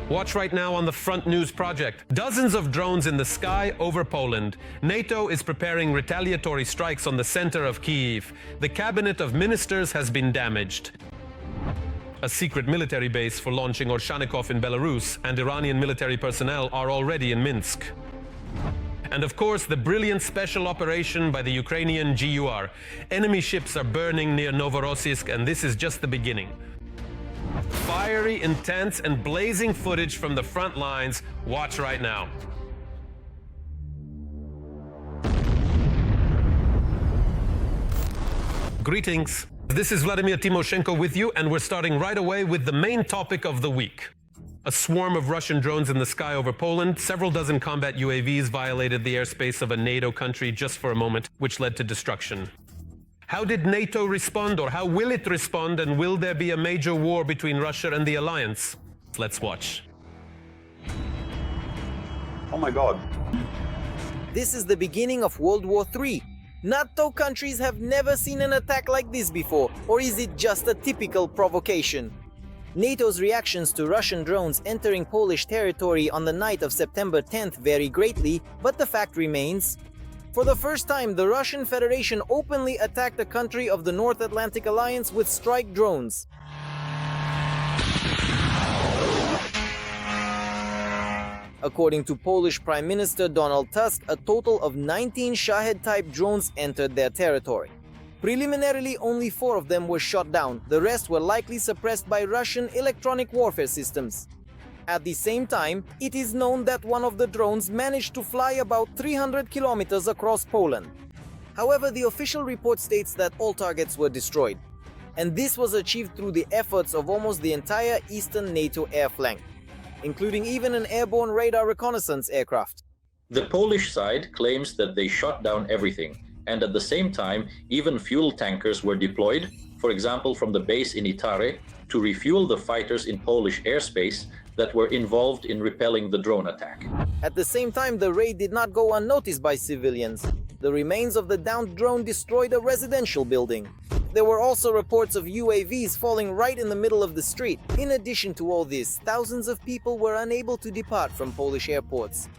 Watch right now on the Front News Project. Dozens of drones in the sky over Poland. NATO is preparing retaliatory strikes on the center of Kyiv. The cabinet of ministers has been damaged. A secret military base for launching Oreshnik in Belarus and Iranian military personnel are already in Minsk. And of course, the brilliant special operation by the Ukrainian GUR. Enemy ships are burning near Novorossiysk, and this is just the beginning. Fiery, intense, and blazing footage from the front lines. Watch right now. Greetings. This is Vladimir Timoshenko with you, and we're starting right away with the main topic of the week. A swarm of Russian drones in the sky over Poland. Several dozen combat UAVs violated the airspace of a NATO country just for a moment, which led to destruction. How did NATO respond, or how will it respond, and will there be a major war between Russia and the alliance? Let's watch. Oh my God. This is the beginning of World War III. NATO countries have never seen an attack like this before, or is it just a typical provocation? NATO's reactions to Russian drones entering Polish territory on the night of September 10th vary greatly, but the fact remains. For the first time, the Russian Federation openly attacked a country of the North Atlantic Alliance with strike drones. According to Polish Prime Minister Donald Tusk, a total of 19 Shahed-type drones entered their territory. Preliminarily, only 4 of them were shot down. The rest were likely suppressed by Russian electronic warfare systems. At the same time, it is known that one of the drones managed to fly about 300 kilometers across Poland. However, the official report states that all targets were destroyed. And this was achieved through the efforts of almost the entire eastern NATO air flank, including even an airborne radar reconnaissance aircraft. The Polish side claims that they shot down everything, and at the same time, even fuel tankers were deployed, for example from the base in Itare, to refuel the fighters in Polish airspace that were involved in repelling the drone attack. At the same time, the raid did not go unnoticed by civilians. The remains of the downed drone destroyed a residential building. There were also reports of UAVs falling right in the middle of the street. In addition to all this, thousands of people were unable to depart from Polish airports.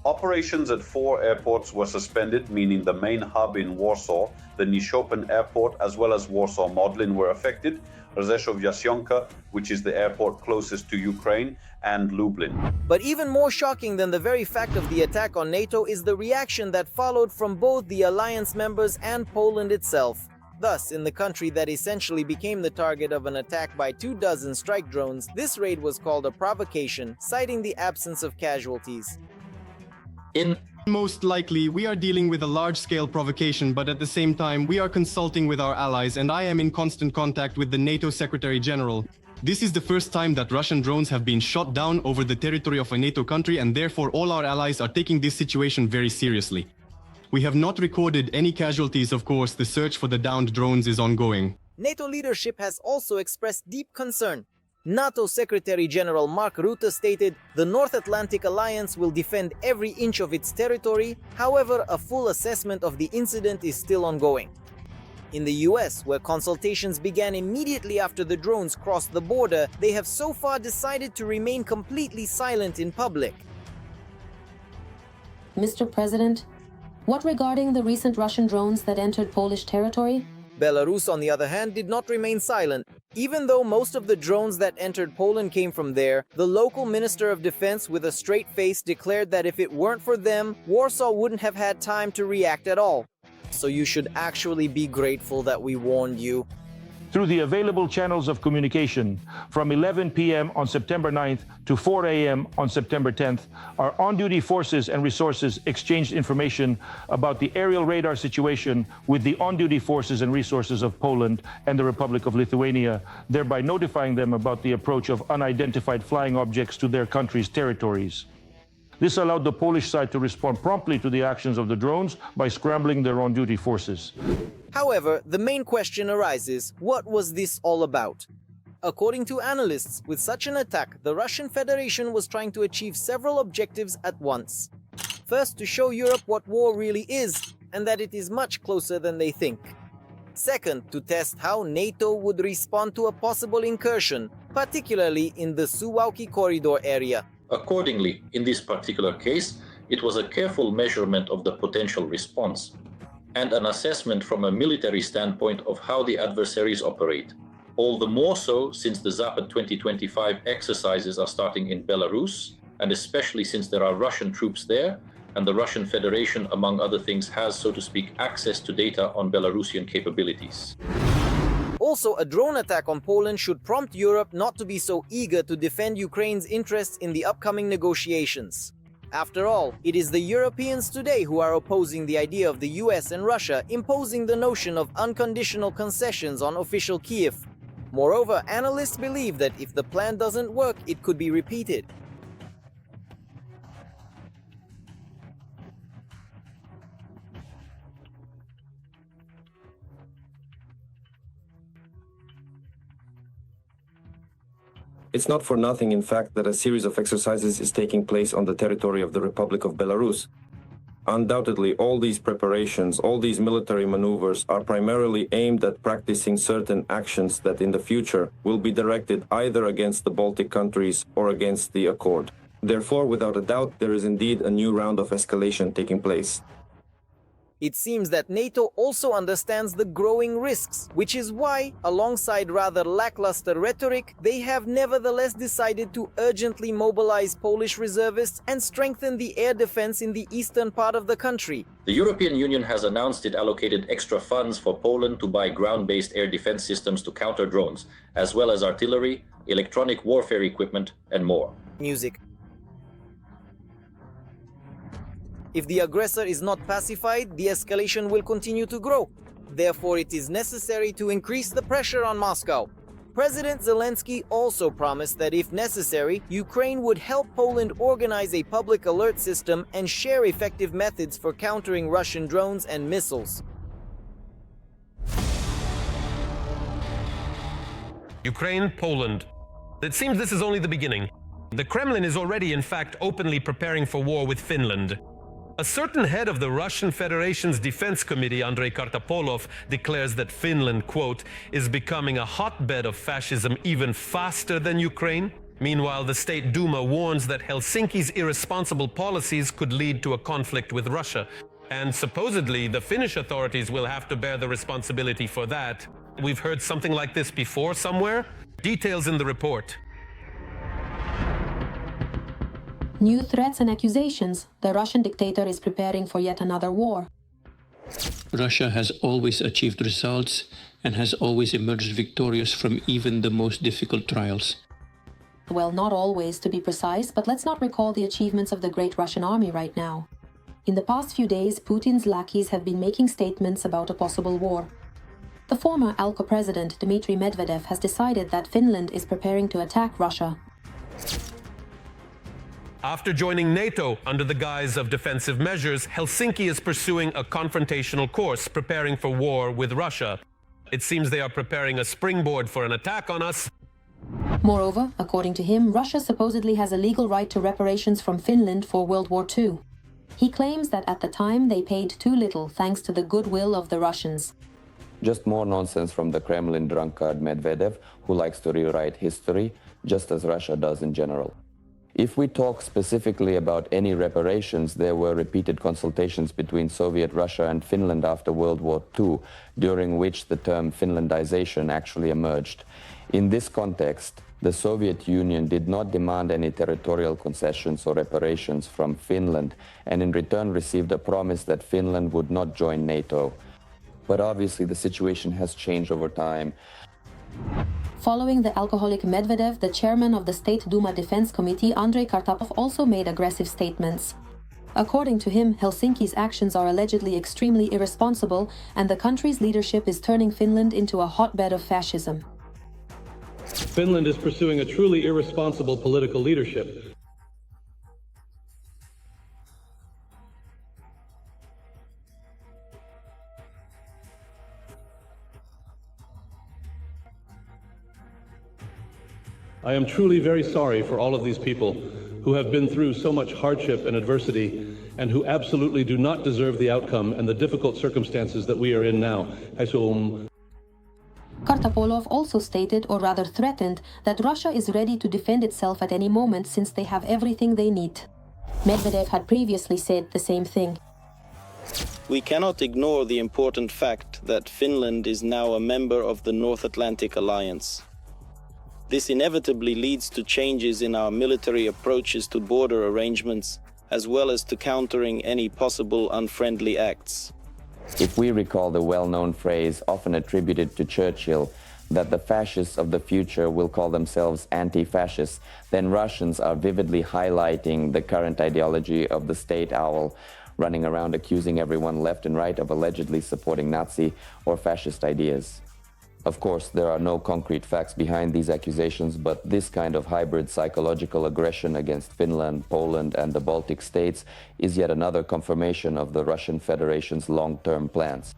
Operations at 4 airports were suspended, meaning the main hub in Warsaw, the Nishopen airport, as well as Warsaw Modlin were affected, Rzeszów-Jasionka, which is the airport closest to Ukraine, and Lublin. But even more shocking than the very fact of the attack on NATO is the reaction that followed from both the alliance members and Poland itself. Thus, in the country that essentially became the target of an attack by 24 strike drones, this raid was called a provocation, citing the absence of casualties. Most likely, we are dealing with a large-scale provocation, but at the same time, we are consulting with our allies, and I am in constant contact with the NATO Secretary General. This is the first time that Russian drones have been shot down over the territory of a NATO country, and therefore all our allies are taking this situation very seriously. We have not recorded any casualties, of course. The search for the downed drones is ongoing. NATO leadership has also expressed deep concern. NATO Secretary General Mark Rutte stated, "The North Atlantic Alliance will defend every inch of its territory." However, a full assessment of the incident is still ongoing. In the US, where consultations began immediately after the drones crossed the border, they have so far decided to remain completely silent in public. Mr. President, what regarding the recent Russian drones that entered Polish territory? Belarus, on the other hand, did not remain silent. Even though most of the drones that entered Poland came from there, the local Minister of Defense with a straight face declared that if it weren't for them, Warsaw wouldn't have had time to react at all. So you should actually be grateful that we warned you. Through the available channels of communication, from 11 p.m. on September 9th to 4 a.m. on September 10th, our on-duty forces and resources exchanged information about the aerial radar situation with the on-duty forces and resources of Poland and the Republic of Lithuania, thereby notifying them about the approach of unidentified flying objects to their country's territories. This allowed the Polish side to respond promptly to the actions of the drones by scrambling their on-duty forces. However, the main question arises, what was this all about? According to analysts, with such an attack, the Russian Federation was trying to achieve several objectives at once. First, to show Europe what war really is, and that it is much closer than they think. Second, to test how NATO would respond to a possible incursion, particularly in the Suwałki corridor area. Accordingly, in this particular case, it was a careful measurement of the potential response and an assessment from a military standpoint of how the adversaries operate. All the more so since the Zapad 2025 exercises are starting in Belarus, and especially since there are Russian troops there, and the Russian Federation, among other things, has, so to speak, access to data on Belarusian capabilities. Also, a drone attack on Poland should prompt Europe not to be so eager to defend Ukraine's interests in the upcoming negotiations. After all, it is the Europeans today who are opposing the idea of the US and Russia imposing the notion of unconditional concessions on official Kyiv. Moreover, analysts believe that if the plan doesn't work, it could be repeated. It's not for nothing, in fact, that a series of exercises is taking place on the territory of the Republic of Belarus. Undoubtedly, all these preparations, all these military maneuvers are primarily aimed at practicing certain actions that in the future will be directed either against the Baltic countries or against the Accord. Therefore, without a doubt, there is indeed a new round of escalation taking place. It seems that NATO also understands the growing risks, which is why, alongside rather lackluster rhetoric, they have nevertheless decided to urgently mobilize Polish reservists and strengthen the air defense in the eastern part of the country. The European Union has announced it allocated extra funds for Poland to buy ground-based air defense systems to counter drones, as well as artillery, electronic warfare equipment, and more. Music. If the aggressor is not pacified, the escalation will continue to grow. Therefore, it is necessary to increase the pressure on Moscow. President Zelensky also promised that if necessary, Ukraine would help Poland organize a public alert system and share effective methods for countering Russian drones and missiles. Ukraine, Poland. It seems this is only the beginning. The Kremlin is already, in fact, openly preparing for war with Finland. A certain head of the Russian Federation's Defense Committee, Andrei Kartapolov, declares that Finland, quote, is becoming a hotbed of fascism even faster than Ukraine. Meanwhile, the State Duma warns that Helsinki's irresponsible policies could lead to a conflict with Russia. And supposedly, the Finnish authorities will have to bear the responsibility for that. We've heard something like this before somewhere. Details in the report. New threats and accusations. The Russian dictator is preparing for yet another war. Russia has always achieved results and has always emerged victorious from even the most difficult trials. Well, not always, to be precise, but let's not recall the achievements of the great Russian army right now. In the past few days, Putin's lackeys have been making statements about a possible war. The former ALCO president, Dmitry Medvedev, has decided that Finland is preparing to attack Russia. After joining NATO under the guise of defensive measures, Helsinki is pursuing a confrontational course, preparing for war with Russia. It seems they are preparing a springboard for an attack on us. Moreover, according to him, Russia supposedly has a legal right to reparations from Finland for World War II. He claims that at the time they paid too little thanks to the goodwill of the Russians. Just more nonsense from the Kremlin drunkard Medvedev, who likes to rewrite history, just as Russia does in general. If we talk specifically about any reparations, there were repeated consultations between Soviet Russia and Finland after World War II, during which the term Finlandization actually emerged. In this context, the Soviet Union did not demand any territorial concessions or reparations from Finland, and in return received a promise that Finland would not join NATO. But obviously the situation has changed over time. Following the alcoholic Medvedev, the chairman of the State Duma Defense Committee, Andrei Kartapolov, also made aggressive statements. According to him, Helsinki's actions are allegedly extremely irresponsible, and the country's leadership is turning Finland into a hotbed of fascism. Finland is pursuing a truly irresponsible political leadership. I am truly very sorry for all of these people who have been through so much hardship and adversity and who absolutely do not deserve the outcome and the difficult circumstances that we are in now. Kartapolov also stated, or rather threatened, that Russia is ready to defend itself at any moment since they have everything they need. Medvedev had previously said the same thing. We cannot ignore the important fact that Finland is now a member of the North Atlantic Alliance. This inevitably leads to changes in our military approaches to border arrangements, as well as to countering any possible unfriendly acts. If we recall the well-known phrase often attributed to Churchill, that the fascists of the future will call themselves anti-fascists, then Russians are vividly highlighting the current ideology of the state owl, running around accusing everyone left and right of allegedly supporting Nazi or fascist ideas. Of course, there are no concrete facts behind these accusations, but this kind of hybrid psychological aggression against Finland, Poland, and the Baltic states is yet another confirmation of the Russian Federation's long-term plans.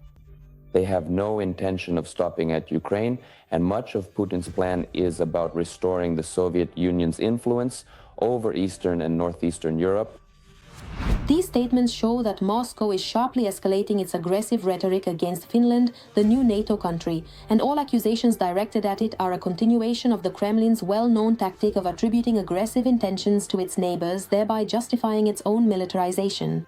They have no intention of stopping at Ukraine, and much of Putin's plan is about restoring the Soviet Union's influence over Eastern and Northeastern Europe. These statements show that Moscow is sharply escalating its aggressive rhetoric against Finland, the new NATO country, and all accusations directed at it are a continuation of the Kremlin's well-known tactic of attributing aggressive intentions to its neighbors, thereby justifying its own militarization.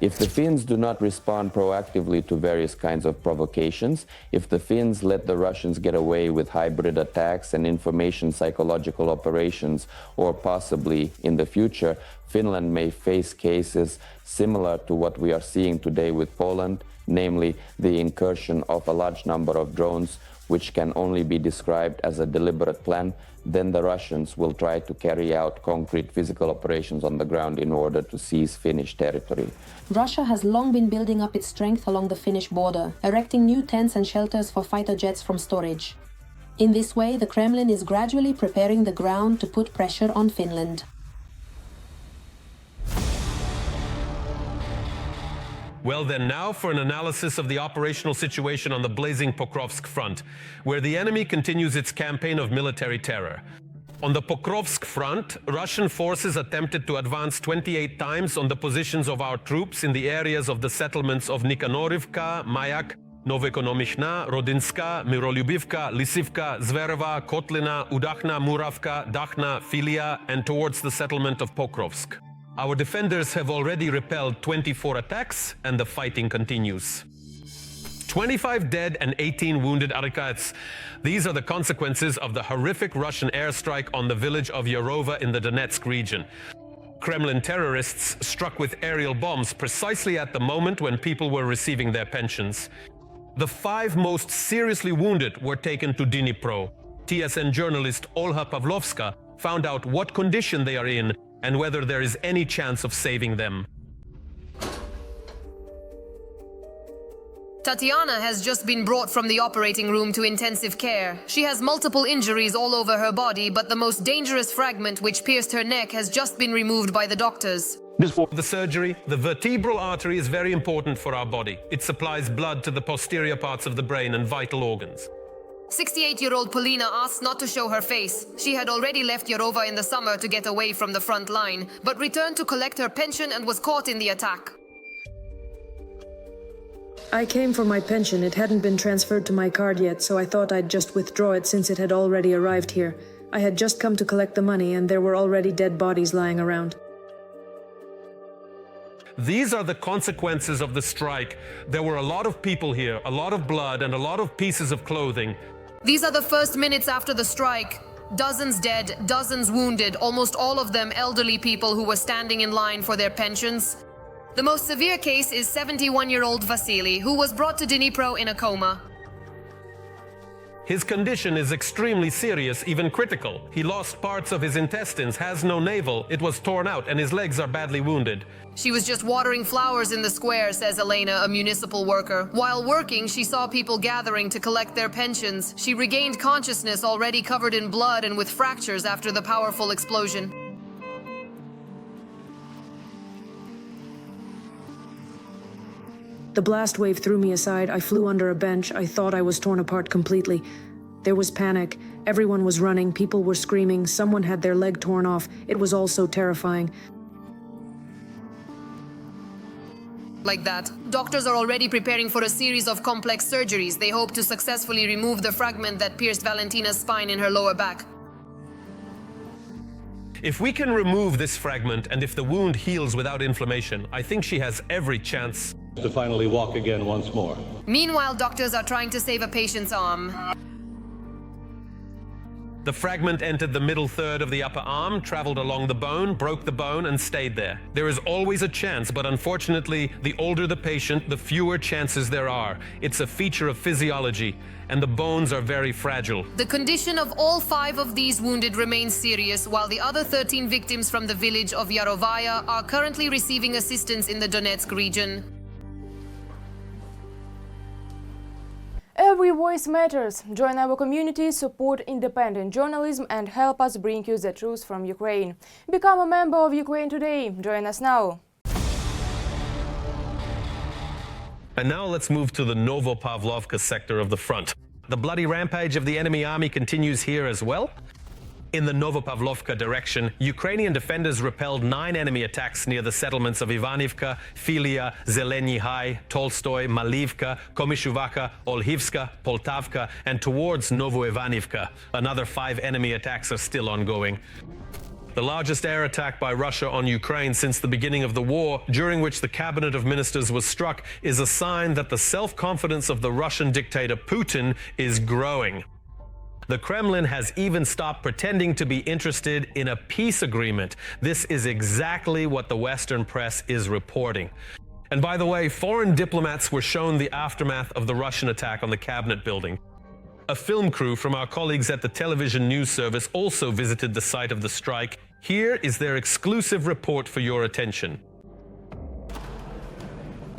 If the Finns do not respond proactively to various kinds of provocations, if the Finns let the Russians get away with hybrid attacks and information psychological operations, or possibly in the future, Finland may face cases similar to what we are seeing today with Poland, namely the incursion of a large number of drones, which can only be described as a deliberate plan, then the Russians will try to carry out concrete physical operations on the ground in order to seize Finnish territory. Russia has long been building up its strength along the Finnish border, erecting new tents and shelters for fighter jets from storage. In this way, the Kremlin is gradually preparing the ground to put pressure on Finland. Well then, now for an analysis of the operational situation on the blazing Pokrovsk front, where the enemy continues its campaign of military terror. On the Pokrovsk front, Russian forces attempted to advance 28 times on the positions of our troops in the areas of the settlements of Nikanorivka, Mayak, Novoekonomichna, Rodinska, Mirolubivka, Lisivka, Zverova, Kotlina, Udachna, Muravka, Dakhna, Filia, and towards the settlement of Pokrovsk. Our defenders have already repelled 24 attacks, and the fighting continues. 25 dead and 18 wounded Arikats. These are the consequences of the horrific Russian airstrike on the village of Yarova in the Donetsk region. Kremlin terrorists struck with aerial bombs precisely at the moment when people were receiving their pensions. The 5 most seriously wounded were taken to Dnipro. TSN journalist Olha Pavlovska found out what condition they are in and whether there is any chance of saving them. Tatiana has just been brought from the operating room to intensive care. She has multiple injuries all over her body, but the most dangerous fragment which pierced her neck has just been removed by the doctors. The surgery, the vertebral artery is very important for our body. It supplies blood to the posterior parts of the brain and vital organs. 68-year-old Polina asked not to show her face. She had already left Yarova in the summer to get away from the front line, but returned to collect her pension and was caught in the attack. I came for my pension. It hadn't been transferred to my card yet, so I thought I'd just withdraw it since it had already arrived here. I had just come to collect the money and there were already dead bodies lying around. These are the consequences of the strike. There were a lot of people here, a lot of blood, and a lot of pieces of clothing. These are the first minutes after the strike. Dozens dead, dozens wounded, almost all of them elderly people who were standing in line for their pensions. The most severe case is 71-year-old Vasily, who was brought to Dnipro in a coma. His condition is extremely serious, even critical. He lost parts of his intestines, has no navel, it was torn out, and his legs are badly wounded. She was just watering flowers in the square, says Elena, a municipal worker. While working, she saw people gathering to collect their pensions. She regained consciousness, already covered in blood and with fractures after the powerful explosion. The blast wave threw me aside. I flew under a bench. I thought I was torn apart completely. There was panic. Everyone was running. People were screaming. Someone had their leg torn off. It was all so terrifying. like that. Doctors are already preparing for a series of complex surgeries. They hope to successfully remove the fragment that pierced Valentina's spine in her lower back. If we can remove this fragment and if the wound heals without inflammation, I think she has every chance to finally walk again once more. Meanwhile, doctors are trying to save a patient's arm. The fragment entered the middle third of the upper arm, traveled along the bone, broke the bone, and stayed there. There is always a chance, but unfortunately, the older the patient, the fewer chances there are. It's a feature of physiology, and the bones are very fragile. The condition of all 5 of these wounded remains serious, while the other 13 victims from the village of Yarovaya are currently receiving assistance in the Donetsk region. Every voice matters. Join our community, support independent journalism, and help us bring you the truth from Ukraine. Become a member of Ukraine Today. Join us now. And now let's move to the Novopavlovka sector of the front. The bloody rampage of the enemy army continues here as well. In the Novopavlovka direction, Ukrainian defenders repelled 9 enemy attacks near the settlements of Ivanivka, Filia, Zeleny High, Tolstoy, Malivka, Komishuvaka, Olhivska, Poltavka, and towards Novoivanivka. Another 5 enemy attacks are still ongoing. The largest air attack by Russia on Ukraine since the beginning of the war, during which the cabinet of ministers was struck, is a sign that the self-confidence of the Russian dictator Putin is growing. The Kremlin has even stopped pretending to be interested in a peace agreement. This is exactly what the Western press is reporting. And by the way, foreign diplomats were shown the aftermath of the Russian attack on the cabinet building. A film crew from our colleagues at the television news service also visited the site of the strike. Here is their exclusive report for your attention.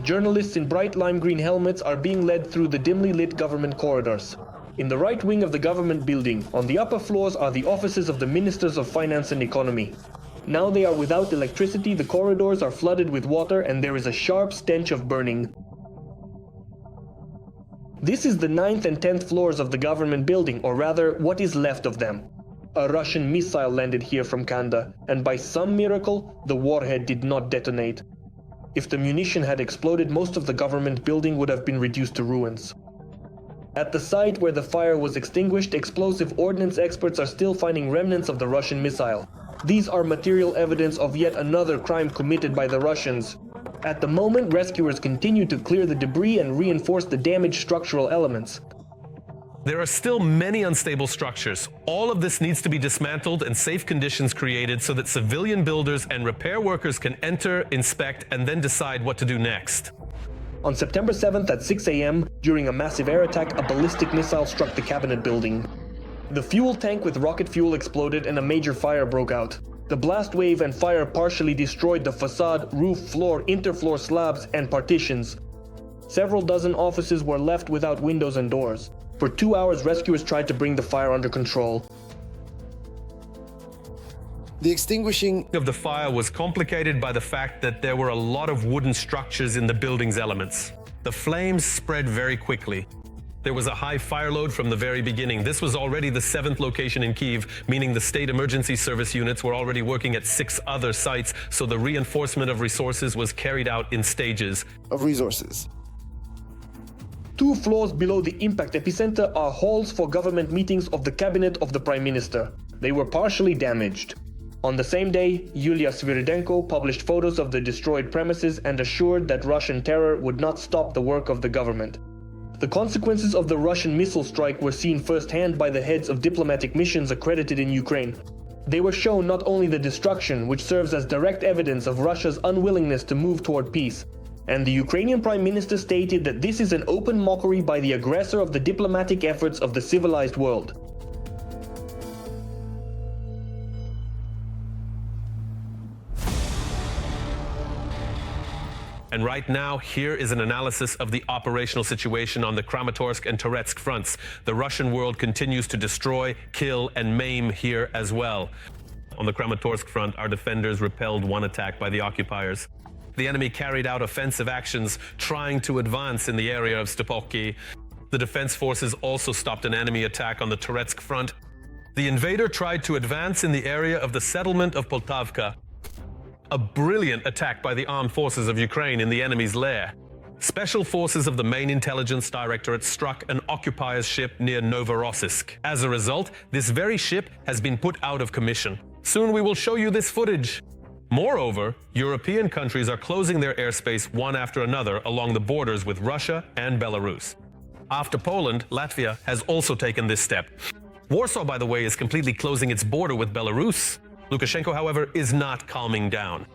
Journalists in bright lime green helmets are being led through the dimly lit government corridors. In the right wing of the government building, on the upper floors are the offices of the Ministers of Finance and Economy. Now they are without electricity, the corridors are flooded with water, and there is a sharp stench of burning. This is the 9th and 10th floors of the government building, or rather, what is left of them. A Russian missile landed here from Kanda, and by some miracle, the warhead did not detonate. If the munition had exploded, most of the government building would have been reduced to ruins. At the site where the fire was extinguished, explosive ordnance experts are still finding remnants of the Russian missile. These are material evidence of yet another crime committed by the Russians. At the moment, rescuers continue to clear the debris and reinforce the damaged structural elements. There are still many unstable structures. All of this needs to be dismantled and safe conditions created so that civilian builders and repair workers can enter, inspect, and then decide what to do next. On September 7th at 6 a.m., during a massive air attack, a ballistic missile struck the cabinet building. The fuel tank with rocket fuel exploded and a major fire broke out. The blast wave and fire partially destroyed the facade, roof, floor, interfloor slabs, and partitions. Several dozen offices were left without windows and doors. For 2 hours, rescuers tried to bring the fire under control. The extinguishing of the fire was complicated by the fact that there were a lot of wooden structures in the building's elements. The flames spread very quickly. There was a high fire load from the very beginning. This was already the 7th location in Kyiv, meaning the state emergency service units were already working at 6 other sites, so the reinforcement of resources was carried out in stages. 2 floors below the impact epicenter are halls for government meetings of the cabinet of the Prime Minister. They were partially damaged. On the same day, Yulia Sviridenko published photos of the destroyed premises and assured that Russian terror would not stop the work of the government. The consequences of the Russian missile strike were seen firsthand by the heads of diplomatic missions accredited in Ukraine. They were shown not only the destruction, which serves as direct evidence of Russia's unwillingness to move toward peace, and the Ukrainian Prime Minister stated that this is an open mockery by the aggressor of the diplomatic efforts of the civilized world. And right now, here is an analysis of the operational situation on the Kramatorsk and Toretsk fronts. The Russian world continues to destroy, kill, and maim here as well. On the Kramatorsk front, our defenders repelled 1 attack by the occupiers. The enemy carried out offensive actions, trying to advance in the area of Stepokki. The defense forces also stopped an enemy attack on the Toretsk front. The invader tried to advance in the area of the settlement of Poltavka. A brilliant attack by the armed forces of Ukraine in the enemy's lair. Special forces of the main intelligence directorate struck an Occupiers ship near Novorossiysk. As a result, this very ship has been put out of commission. Soon we will show you this footage. Moreover, European countries are closing their airspace one after another along the borders with Russia and Belarus. After Poland, Latvia has also taken this step. Warsaw, by the way, is completely closing its border with Belarus. Lukashenko, however, is not calming down.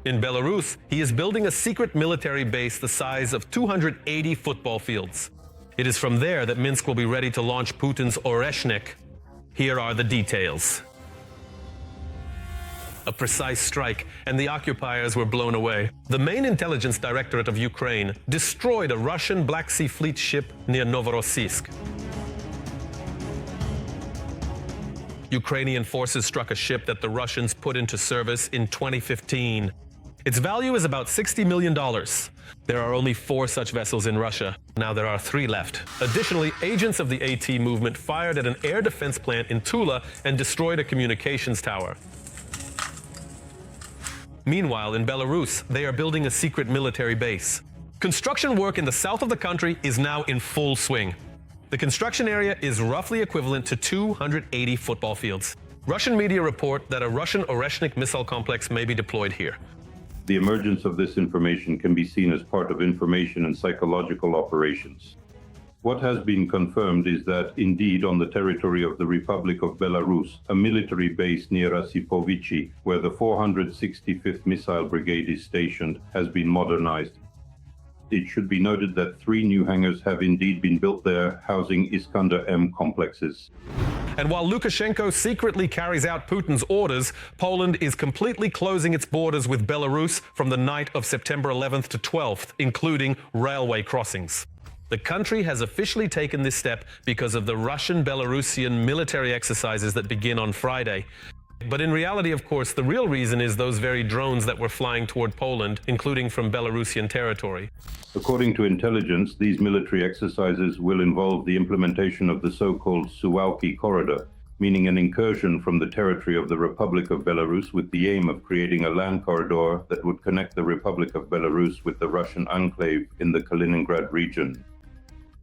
In Belarus, he is building a secret military base the size of 280 football fields. It is from there that Minsk will be ready to launch Putin's Oreshnik. Here are the details. A precise strike, and the occupiers were blown away. The main intelligence directorate of Ukraine destroyed a Russian Black Sea Fleet ship near Novorossiysk. Ukrainian forces struck a ship that the Russians put into service in 2015. Its value is about $60 million. There are only 4 such vessels in Russia. Now there are 3 left. Additionally, agents of the AT movement fired at an air defense plant in Tula and destroyed a communications tower. Meanwhile, in Belarus, they are building a secret military base. Construction work in the south of the country is now in full swing. The construction area is roughly equivalent to 280 football fields. Russian media report that a Russian Oreshnik missile complex may be deployed here. The emergence of this information can be seen as part of information and psychological operations. What has been confirmed is that, indeed, on the territory of the Republic of Belarus, a military base near Osipovichi, where the 465th Missile Brigade is stationed, has been modernized. It should be noted that 3 new hangars have indeed been built there, housing Iskander-M complexes. And while Lukashenko secretly carries out Putin's orders, Poland is completely closing its borders with Belarus from the night of September 11th to 12th, including railway crossings. The country has officially taken this step because of the Russian-Belarusian military exercises that begin on Friday. But in reality, of course, the real reason is those very drones that were flying toward Poland, including from Belarusian territory. According to intelligence, these military exercises will involve the implementation of the so-called Suwałki corridor, meaning an incursion from the territory of the Republic of Belarus with the aim of creating a land corridor that would connect the Republic of Belarus with the Russian enclave in the Kaliningrad region.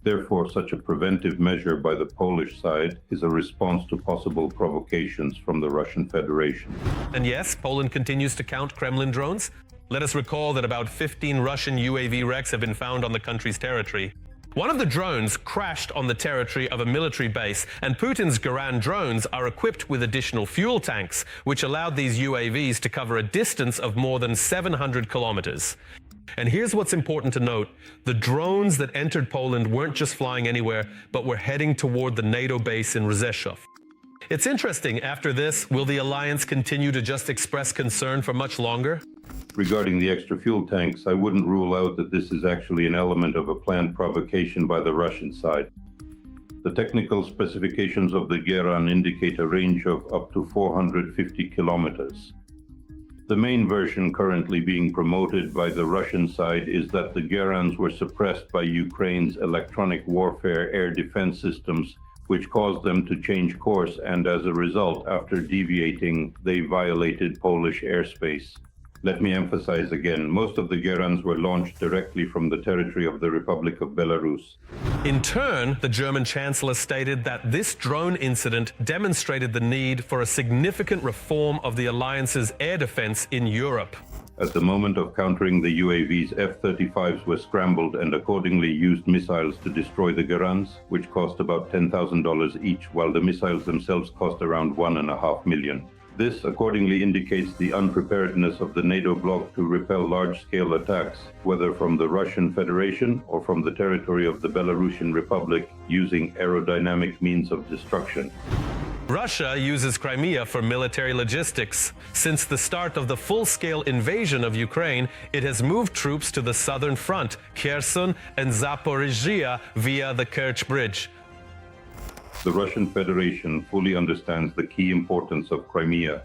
Therefore, such a preventive measure by the Polish side is a response to possible provocations from the Russian Federation. And yes, Poland continues to count Kremlin drones. Let us recall that about 15 Russian UAV wrecks have been found on the country's territory. One of the drones crashed on the territory of a military base, and Putin's Garand drones are equipped with additional fuel tanks, which allowed these UAVs to cover a distance of more than 700 kilometers. And here's what's important to note. The drones that entered Poland weren't just flying anywhere, but were heading toward the NATO base in Rzeszów. It's interesting, after this, will the alliance continue to just express concern for much longer? Regarding the extra fuel tanks, I wouldn't rule out that this is actually an element of a planned provocation by the Russian side. The technical specifications of the Geran indicate a range of up to 450 kilometers. The main version currently being promoted by the Russian side is that the Gerans were suppressed by Ukraine's electronic warfare air defense systems, which caused them to change course, and as a result, after deviating, they violated Polish airspace. Let me emphasize again, most of the Gerans were launched directly from the territory of the Republic of Belarus. In turn, the German Chancellor stated that this drone incident demonstrated the need for a significant reform of the alliance's air defense in Europe. At the moment of countering the UAVs, F-35s were scrambled and accordingly used missiles to destroy the Gerans, which cost about $10,000 each, while the missiles themselves cost around $1.5 million. This accordingly indicates the unpreparedness of the NATO bloc to repel large-scale attacks, whether from the Russian Federation or from the territory of the Belarusian Republic, using aerodynamic means of destruction. Russia uses Crimea for military logistics. Since the start of the full-scale invasion of Ukraine, it has moved troops to the southern front, Kherson and Zaporizhia, via the Kerch Bridge. The Russian Federation fully understands the key importance of Crimea.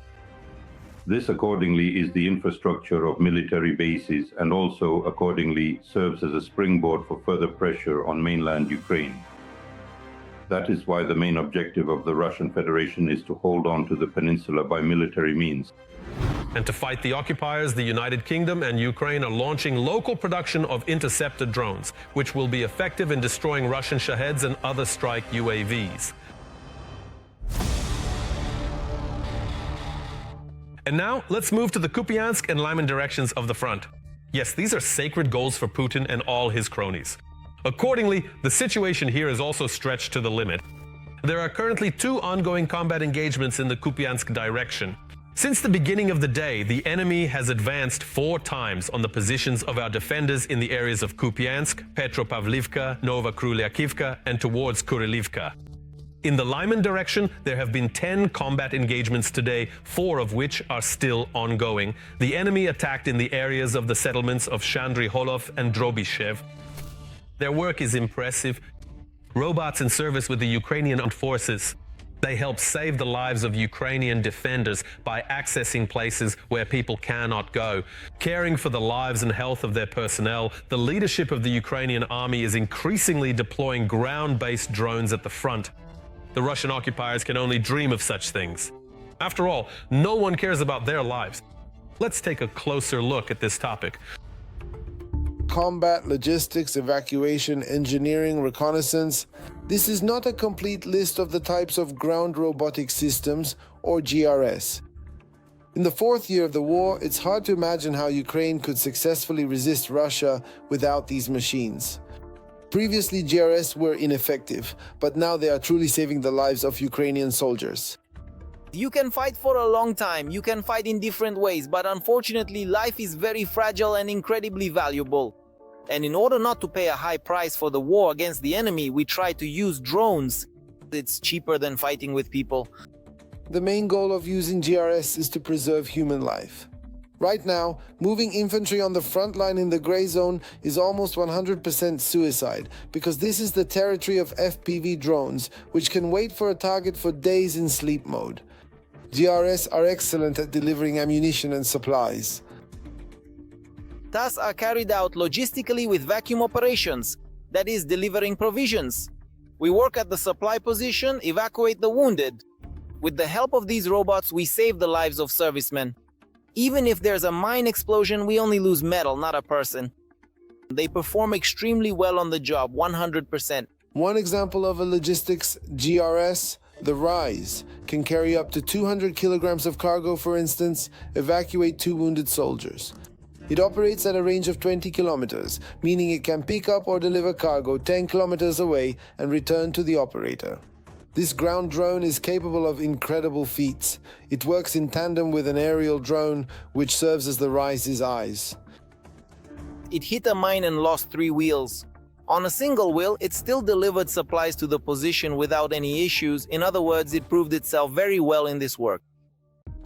This accordingly is the infrastructure of military bases and also accordingly serves as a springboard for further pressure on mainland Ukraine. That is why the main objective of the Russian Federation is to hold on to the peninsula by military means. And to fight the occupiers, the United Kingdom and Ukraine are launching local production of interceptor drones, which will be effective in destroying Russian Shaheds and other strike UAVs. And now, let's move to the Kupiansk and Lyman directions of the front. Yes, these are sacred goals for Putin and all his cronies. Accordingly, the situation here is also stretched to the limit. There are currently 2 ongoing combat engagements in the Kupiansk direction. Since the beginning of the day, the enemy has advanced 4 times on the positions of our defenders in the areas of Kupiansk, Petropavlivka, Nova Krylyakivka, and towards Kurilivka. In the Lyman direction, there have been 10 combat engagements today, 4 of which are still ongoing. The enemy attacked in the areas of the settlements of Shandry Holov and Drobyshev. Their work is impressive. Robots in service with the Ukrainian armed forces. They help save the lives of Ukrainian defenders by accessing places where people cannot go. Caring for the lives and health of their personnel, the leadership of the Ukrainian army is increasingly deploying ground-based drones at the front. The Russian occupiers can only dream of such things. After all, no one cares about their lives. Let's take a closer look at this topic. Combat, logistics, evacuation, engineering, reconnaissance. This is not a complete list of the types of ground robotic systems, or GRS. In the 4th year of the war, it's hard to imagine how Ukraine could successfully resist Russia without these machines. Previously, GRS were ineffective, but now they are truly saving the lives of Ukrainian soldiers. You can fight for a long time, you can fight in different ways, but unfortunately life is very fragile and incredibly valuable. And in order not to pay a high price for the war against the enemy, we try to use drones. It's cheaper than fighting with people. The main goal of using GRS is to preserve human life. Right now, moving infantry on the front line in the gray zone is almost 100% suicide, because this is the territory of FPV drones, which can wait for a target for days in sleep mode. GRS are excellent at delivering ammunition and supplies. Tasks are carried out logistically with vacuum operations, that is, delivering provisions. We work at the supply position, evacuate the wounded. With the help of these robots, we save the lives of servicemen. Even if there's a mine explosion, we only lose metal, not a person. They perform extremely well on the job, 100%. One example of a logistics GRS, the Rise, can carry up to 200 kilograms of cargo, for instance, evacuate 2 wounded soldiers. It operates at a range of 20 kilometers, meaning it can pick up or deliver cargo 10 kilometers away and return to the operator. This ground drone is capable of incredible feats. It works in tandem with an aerial drone, which serves as the Rise's eyes. It hit a mine and lost 3 wheels. On a single wheel, it still delivered supplies to the position without any issues. In other words, it proved itself very well in this work.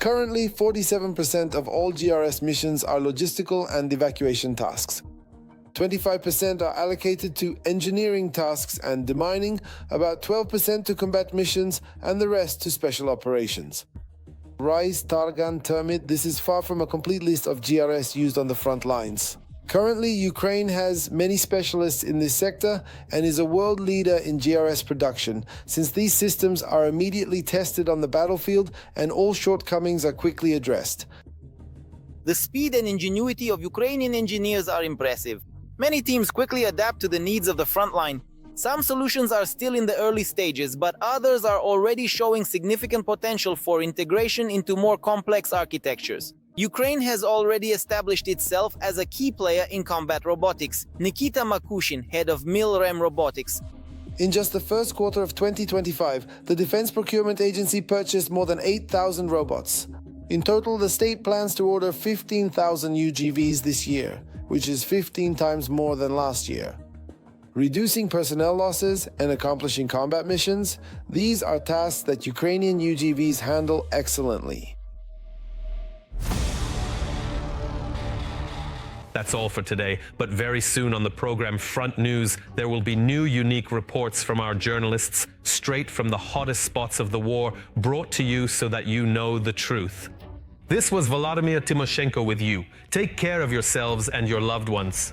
Currently, 47% of all GRS missions are logistical and evacuation tasks. 25% are allocated to engineering tasks and demining, about 12% to combat missions, and the rest to special operations. Rise, Targan, Termit, this is far from a complete list of GRS used on the front lines. Currently, Ukraine has many specialists in this sector and is a world leader in GRS production, since these systems are immediately tested on the battlefield and all shortcomings are quickly addressed. The speed and ingenuity of Ukrainian engineers are impressive. Many teams quickly adapt to the needs of the front line. Some solutions are still in the early stages, but others are already showing significant potential for integration into more complex architectures. Ukraine has already established itself as a key player in combat robotics. Nikita Makushin, head of Milrem Robotics. In just the first quarter of 2025, the Defense Procurement Agency purchased more than 8,000 robots. In total, the state plans to order 15,000 UGVs this year, which is 15 times more than last year. Reducing personnel losses and accomplishing combat missions, these are tasks that Ukrainian UGVs handle excellently. That's all for today, but very soon on the program Front News, there will be new unique reports from our journalists, straight from the hottest spots of the war, brought to you so that you know the truth. This was Volodymyr Tymoshenko with you. Take care of yourselves and your loved ones.